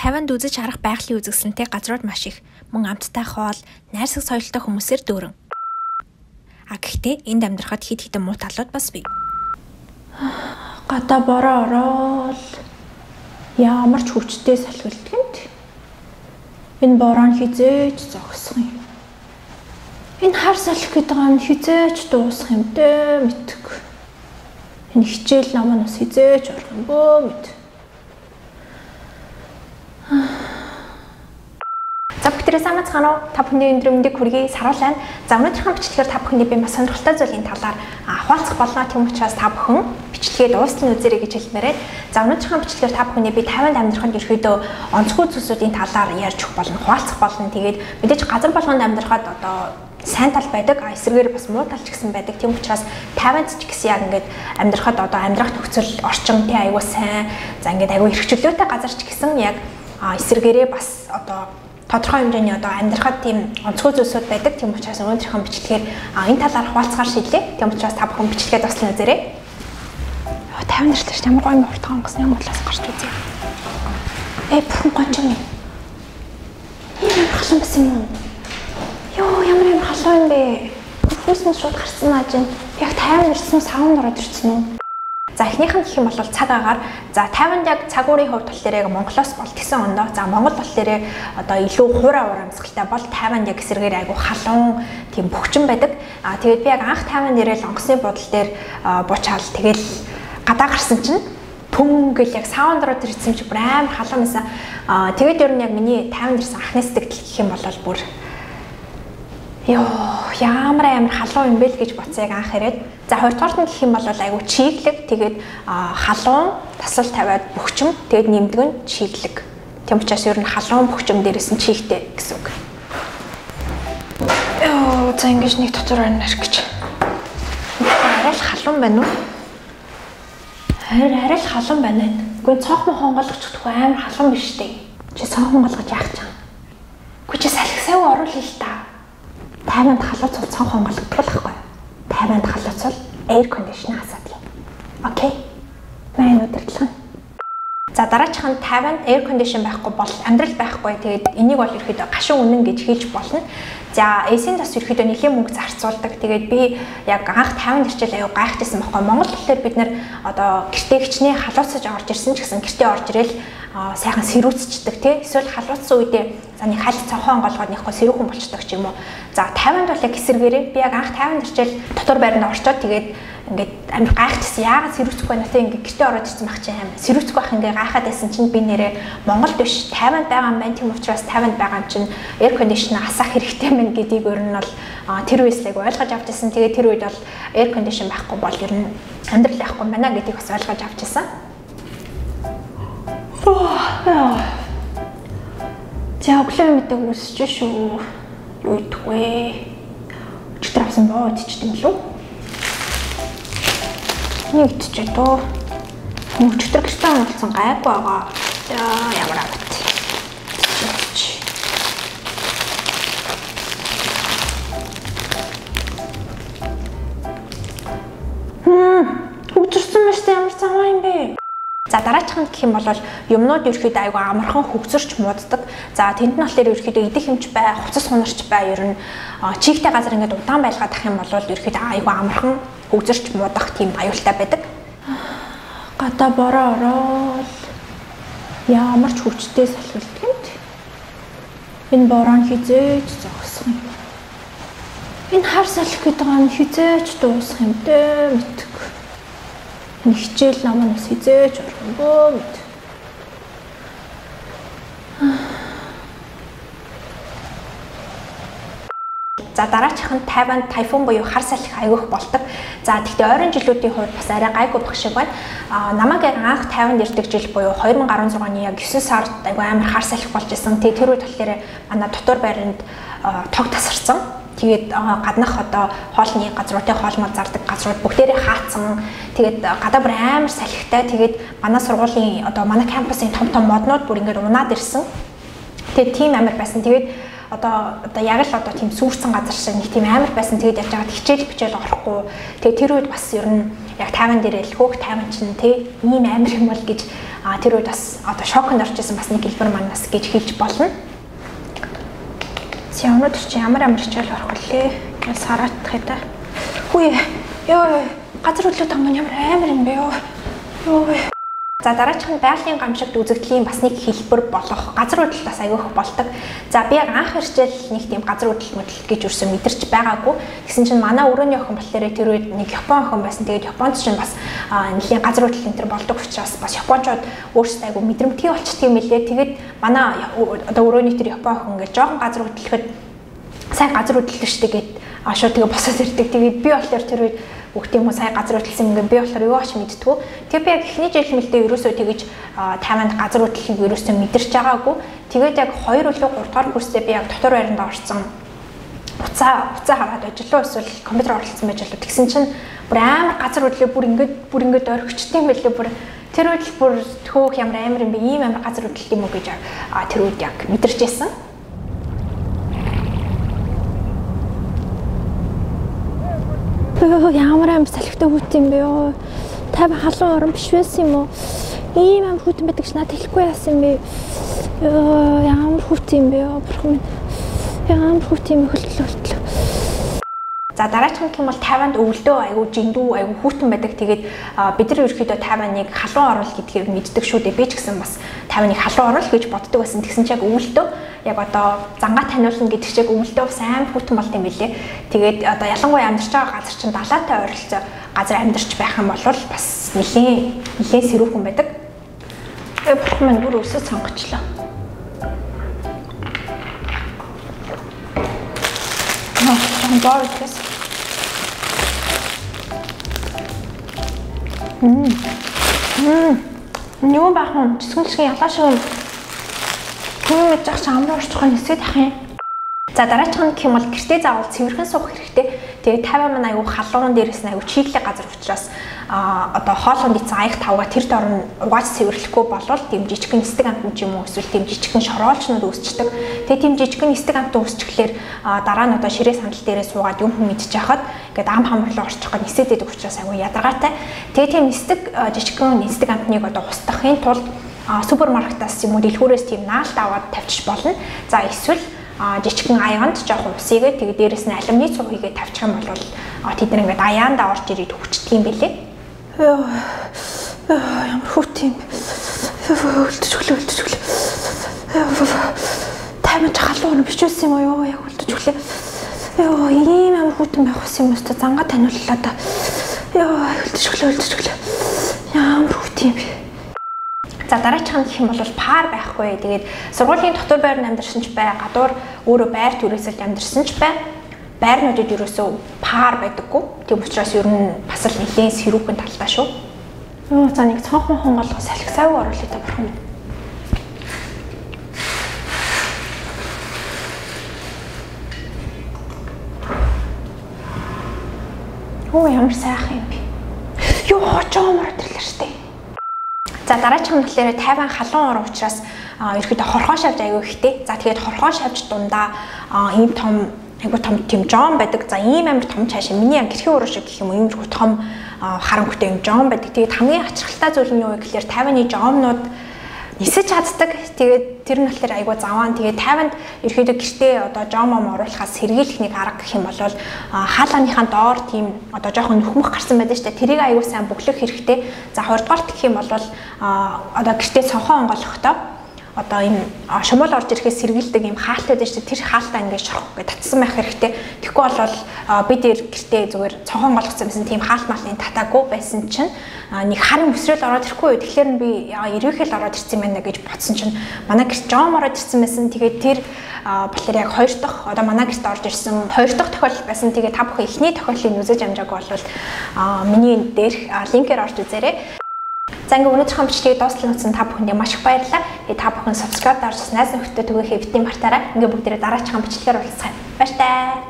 Тайванд үзэж харах байгалийн үзэсгэлэнтэй газрууд маш их. Мөн амттай хоол, найрсаг соёлтой хүмүүсээр дүүрэн. Гэхдээ энд амьдрахад хэд хэдэн муу талууд бас бий. Гадаа бороо ороод ямар ч хүчтэй салхилдгэнт. Энэ бороо хизээж зогсох юм. Энэ хар салхи гэдэг нь хизээж дуусах юм дээ мэдгүй. Энэ хичээл ном нь бас хизээж орох юм бөө мэд. За бүгдээрээ сайн бацгаана уу? Та бүхний өндөр мэндийг хүргэе. Саруулайн. За өнөөдрийн бичлэгээр та бүхний би маш сонирхолтой зүйлийн талаар хуваалцах болно. Тийм учраас та бүхэн бичлэгээ дуустал үзээрэй гэж хэлмээрээ. За өнөөдрийн бичлэгээр та бүхний би Тайванд амьдрахад ерөөдөө онцгой зүйлсүүдийн талаар ярьж өгөх болно, хуваалцах болно. Тэгээд мэдээж газар болгонд амьдрахад одоо сайн тал байдаг, эсрэгээр бас муу тал ч гэсэн байдаг. Тийм учраас Тайванд ч гэсэн яг ингээд амьдрахад одоо амьдрах нөхцөл орчин тий аюул сайн. За ингээд аюул эрхчлөөтэй газар ч гэсэн яг эсрэгээрээ бас одоо тодорхой хэмжээний одоо амьдрахад тийм онцгой зүйлсүүд байдаг. Тийм учраас өнөөдрийнхөө бичлэгээр энэ талаар хуваалцахаар шийдлээ. Тийм учраас та бүхэн бичлэгээ дуслан үзээрэй. Тайванд ирлээ ямар гоё хурдхан онгоцны амглаас гарч үзье. Бүхэн гонч юм. Энэ халуун байсан юм. Йоо ямар юм халуун юм бэ? Хүүснээс шууд гарсан ааж нь. Яг Тайванд ирсэн үү, саунд ороод ирсэн үү? За эхнийх нь гэх юм бол цаг агаар. За Тайванд яг цаг уурын хувьд болохоор яг Монголоос болтгисэн ондоо. За Монгол болохоор одоо илүү хуурай урамсгалтай бол Тайванд яг эсрэгээр айгу халуун тийм бөхчөн байдаг. Тэгээд би яг анх Тайванд ирээл онгоцны буудлын дээр буучаал тэгэл гадаа гарсан чинь пүн гэл яг саунд ороод ирсэн чи бүр амар халуун байсан. Тэгээд ер нь яг миний Тайванд ирсэн анхны сэтгэл гэх юм бол бүр ёо ямар халуун юм бэ л гэж бодсон яг анх ирээд. За хоёрдугаарт нь гэх юм бол айгу чиглэг тэгээд халуун тасал тавиад бөхчм тэгээд нэмдэг нь чиглэг. Тийм учраас ер нь халуун бөхчм дээрээс нь чигтэй гэсэн үг. Ёо за ингэж нэг дотор байна гэж. Арай л халуун байна уу? Арай л халуун байна. Гэхдээ цонх мохон голгочихдгүй амар халуун биш үү? Чи цонхон голгож яах чам? Гэхдээ чи салхи сав оруулъя л та. Тайванд халууц бол цонхон голгохгүй. Тайванд халууц бол air conditioner асуудаг. Окей. Мань удирдлага. За дараачих нь Тайванд air condition байхгүй бол амьдрал байхгүй. Тэгээд энийг бол ерөөдөө гашуун үнэн гэж хэлж болно. За AC-ийн тас ерөөдөө нэлийн мөнгө зарцуулдаг. Тэгээд би яг анх Тайванд ирчээл аюу гайхажсэн байхгүй. Монгол болохоор бид нэр одоо гэртээ гिचний халууцаж орж ирсэн ч гэсэн гэртээ орж ирэл сайхан сэрүүцчдэг тий. Эсвэл халууцсан үедээ за нэг хальт цонхон голгоод нэхгүй сэрүүхэн болчдөг ч юм уу. За Тайванд бол яг эсрэгээрээ би яг анх Тайванд ирчээл дотор байранд орчоод тэгээд ингээд амар гайхчихсан. Яагаад сэрүүцэхгүй байна те ингээд гэртээ ороод ирсэн байх чинь амар сэрүүцэхгүй байх ингээд гайхаад байсан чинь би нэрээ Монголд биш Тайванд байгаа юм байна. Тийм учраас Тайванд байгаа юм чинь air conditioner асах хэрэгтэй мэн гэдгийг өөр нь бол тэр үеэслэг ойлгож авчихсан. Тэгээд тэр үед бол air condition байхгүй бол ер нь амьдрал яахгүй байна гэдгийг бас ойлгож авчихсан. За өглөө мэдээ үсэж шүү. Юу идэх вэ? Өчтөр авсан боо идчихсэн юм лүү? Нэг идчихээ дөө. Өчтөр гэртээ болсон гайгүй байгаа. Ямар авт. Өчөрсөн мэт ямар цаваа юм бэ? За дараачих нь гэх юм бол юмнууд ерөөхдөө айгүй амархан хөгжөрч мууддаг. За тэнд нь болохоор ерөөхдөө идэх юмч бай, хувцас хунарч бай ер нь чигтэй газар ингээд удаан байлгаад ах юм бол ерөөхдөө айгүй амархан хөгжөрч муудах тийм аюултай байдаг. Гадаа бороо ороод ямар ч хүчтэй салхилдгэнт. Энэ бороо хизээж зогсох юм. Энэ хар салхи гэдэг нь хизээж дуусах юм дээ мэдгүй. Энэ хичээл ном нь хизээж орох юм бөө мэд. За дараачих нь Тайванд тайфун буюу хар салхи аягүйх болдог. За тэгтээ ойрын жилүүдийн хувьд бас арай гайгүй байх шиг байна. Намайг яг анх Тайванд ирдэг жил буюу 2016 оны яг 9 сард айгүй амар хар салхи болж исэн. Тэгээ тэр үед болохоор манай дотор байранд тог тасарсан. Тэгээд гаднах одоо хоолны газруудын хоолмол зардаг газрууд бүгдээрээ хаацсан. Тэгээд гадаа бүр амар салхитай. Тэгээд манай сургуулийн одоо манай кампусын том моднууд бүр ингээд унаад ирсэн. Тэгээд тийм амар байсан. Тэгээд одоо яг л одоо тийм сүрсэн газар шиг нэг тийм амар байсан. Тэгээд явж байгаа хичээл бичээл орохгүй. Тэгээд тэр үед бас ер нь яг Тайванд ирээл хөөх Тайван чинь тий ийм амар юм бол гэж тэр үед бас одоо шоконд орж исэн бас нэг хэлбэр маань бас гэж хэлж болно. За өнөөдөр чи ямар хичээл орох вэ? Сараат хэдэ. Хүй ёо газар хөдлөлт том ямар амар юм бэ ёо. За дараачих нь байгалийн гамшигт үзэгдлийн бас нэг хэлбэр болох газар хөдлөлт бас аягүй их болдог. За би яг анх ирчээл нэг тийм газар хөдлөлт гэж үрсэн мэдэрч байгаагүй. Тэгсэн чинь манай өрөөний охин болохоор тэр үед нэг Япон охин байсан. Тэгээд Японд чинь бас нэлийн газар хөдлөлт энэ төр болдог учраас бас японочууд өөрсдөө аягүй мэдрэмтгий болчихдаг юм билээ. Тэгээд манай одоо өрөөний тэр Япон охин ингээд жоохон газар хөдлөхөд сайн газар хөдлөлт штэ гэд шууд тэгээ босоод ирдэг. Тэгээд би болохоор тэр үед бүгд юм сайн газар хөдлсөн юм би болохоор юу аш мэдтгүү. Тэгээ би яг эхний жил мэлдээ ерөөсөө тэгэж тайманд газар хөдлөхийг ерөөсөө мэдэрч байгаагүй. Тэгээд яг 2 үлээ 3 дахь курсээ би яг дотор байранд орсон. Уцаа хараад ажиллаа эсвэл компьютер оролцсон байж болов. Тэгсэн чинь бүр амар газар хөдлөө бүр ингээд орхичдсан байлээ бүр. Тэр үед бүр төөх ямар амар юм бэ? Ийм амар газар хөдлөлт юм уу гэж тэр үед яг мэдэрч байсан. Ямар амар салхитай хүүт юм бэ ёо. 50 халуун орон биш байсан юм уу? Ийм амар хүүтэн байдаг ч надад хэлэхгүй яасан юм бэ? Ёо ямар хүүт юм бэ ёо. Бурхан минь. Ямар хүүт юм хөлтлөө. За дараачих нь бол Тайванд өвлдөө айгу жиндүү айгу хүүтэн байдаг. Тэгээд бид нар ерөөхдөө Тайваныг халуун орол гэдгийг мэддэг шүү дээ. Би ч гэсэн бас Тайваныг халуун орол гэж боддог байсан. Тэгсэн чинь яг өвлдөө яг одоо зангаа таниулна гэдэг чиг өвлдөө бас амар хүүтэн болт юм билээ. Тэгээд одоо ялангуяа амьдарч байгаа газар чинь далайтай ойролцоо газар амьдарч байх юм бол бас нэлээд сэрүүхэн байдаг. Бурхан минь бүр өсөж сонгочлоо. Боор гэс. Юу бахан цэцгэлшгийн ялаа шиг юм. Хөөж ах амраа урчих нь эсээд ах юм. За дараачих нь юм бол гэртээ заавал цэвэрхэн суух хэрэгтэй. Тэгээд 50 мань аягүй халуун дээрээс нь аягүй чиглэг газар учраас одоо хоолонд эцэг аяг тавга тэр дорн угааж цэвэрлэхгүй болвол тийм жижигхэн эстэг амтан ч юм уу эсвэл тийм жижигхэн шороолчнууд үүсчдэг. Тэгээд тийм жижигхэн эстэг амтан үүсчихлээр дараа нь одоо ширээ сандал дээрээ суугаад юм хүм идчих хахад ингээд ам хамрлаа орчих гээд нисээд идэх учраас аягүй ядаргаатай. Тэгээд тийм эстэг жижигхэн эстэг амтныг одоо устгахын тулд супермаркетаас юм уу дэлгүүрээс тийм наалт аваад тавьчих болно. За эсвэл жижигхэн аяанд жоохон усыг тэгээд дээрэс нь алюминий цуу хийгээд тавьчих юм бол тэд нар ингээд аяанд орж ирээд хөвчдөг юм билээ. Ямар хүүт юм. Үлдэж өглөө. Таймд халуун биш байсан юм уу? Яг үлдэж өглөө. Ийм амар хүүтэн байх ус юм уу? Зангаа таниуллаа да. Үлдэж өглөө. Ямар хүүт юм бэ? За дараачих нь гэх юм бол пар байхгүй. Тэгээд сургуулийн дотор байр амьдарсан ч бай, гадуур өөрөө байр түрээсэл амьдарсан ч бай. Байрнуудад ерөөсөө пар байдаггүй. Тийм учраас ер нь бас л нэлээд сэрүүхэн талтай шүү. За нэг цонхон хонголгоо салхисаагүй оруулъя та бурхан. Ямар сайхан юм бэ? Жоомор өдөрлөө штэ. За дараачих нь болохоор Тайван халуун орон учраас ерөөхдөө хорхоо шавж аягүй ихтэй. За тэгээд хорхоо шавж дундаа ийм том айгуу том тийм жом байдаг. За ийм амар том цаашаа миний яг гэрхийн уруу шиг гэх юм уу ийм том харанхуйтай юм жом байдаг. Тэгээд хамгийн ачаалттай зүйл нь юу вэ гэхээр Тайваны жомнууд нисэж чаддаг. Тэгээд тэр нь болохоор айгуу заваан. Тэгээд Тайванд ерөөхдөө гэртээ одоо жомом оруулахаас сэргийлэх нэг арга гэх юм бол хаалганыхаа доор тийм одоо жоохон нөхмөх гарсан байдаг шүү дээ. Тэрийг айгуу сайн бүглэх хэрэгтэй. За хоёрдугаарт гэх юм бол одоо гэртээ цонхоо онгойлохдоо одоо энэ шумуул орж ирэхээс сэргийлдэг юм хаалттай дээ шүү дээ. Тэр хаалтаа ингээд шорох гэж татсан байх хэрэгтэй. Тэгэхгүй бол бид гэртээ зүгээр цонхон голгоцсон байсан тийм хаалт малын татаагүй байсан чинь нэг харин өсрөл ороод ирэхгүй. Тэгэхээр би эрүүхэл ороод ирсэн байна гэж бодсон чинь манай гэрт жом ороод ирсэн байсан. Тэгээд тэр болохоор яг хоёр дахь одоо манай гэрт орж ирсэн хоёр дахь тохиолдол байсан. Тэгээд та бүхэн эхний тохиолдлыг үзэж амжаагүй бол миний дээрх линкээр орж үзээрэй. За ингээд өнөөдрийнхөө бичлэгийг дуустал үзсэн та бүхэнд маш их баярлалаа. Тэгээд та бүхэн subscribe дарж найз нөхдөд түгээхээ битгий мартаарай. Ингээд бүгдээрээ дараачихан бичлэгээр уулзцгаая. Баяртай.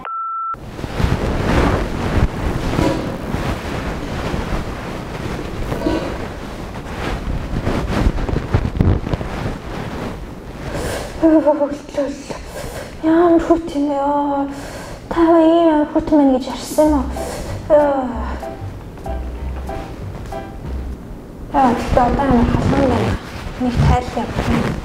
Ямар хүүт юм бэ? Та ийм хүүт мэн гэж ярьсан юм уу? Тэгтээ одоо амар халуун байна. Нэг тайлбар явуулна.